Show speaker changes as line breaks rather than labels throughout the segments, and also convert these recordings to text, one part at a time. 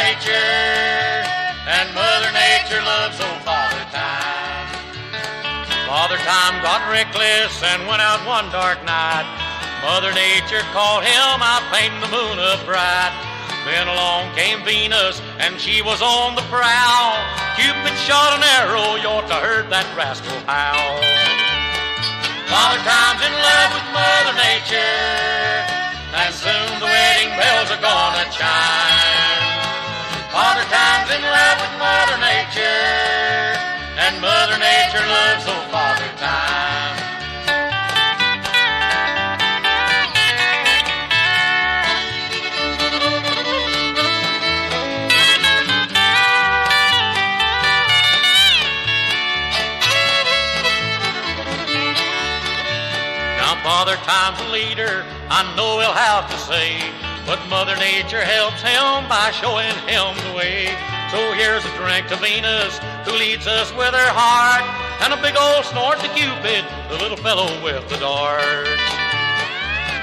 Nature, and Mother Nature loves old Father Time. Father Time got reckless and went out one dark night. Mother Nature called him out, painting the moon up bright. Then along came Venus, and she was on the prowl. Cupid shot an arrow, you ought to heard that rascal howl. Father Time's in love with Mother Nature, and soon the wedding bells are gonna chime. Father Time's in love with Mother Nature, and Mother Nature loves old Father Time. Father Time's a leader, I know he'll have to say, but Mother Nature helps him by showing him the way. So here's a drink to Venus, who leads us with her heart, and a big old snort to Cupid, the little fellow with the dart.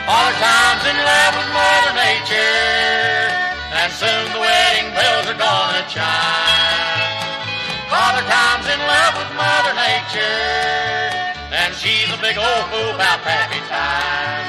Father Time's in love with Mother Nature, and soon the wedding bells are gonna chime. Father Time's in love with Mother Nature, and she's a big old fool about happy time.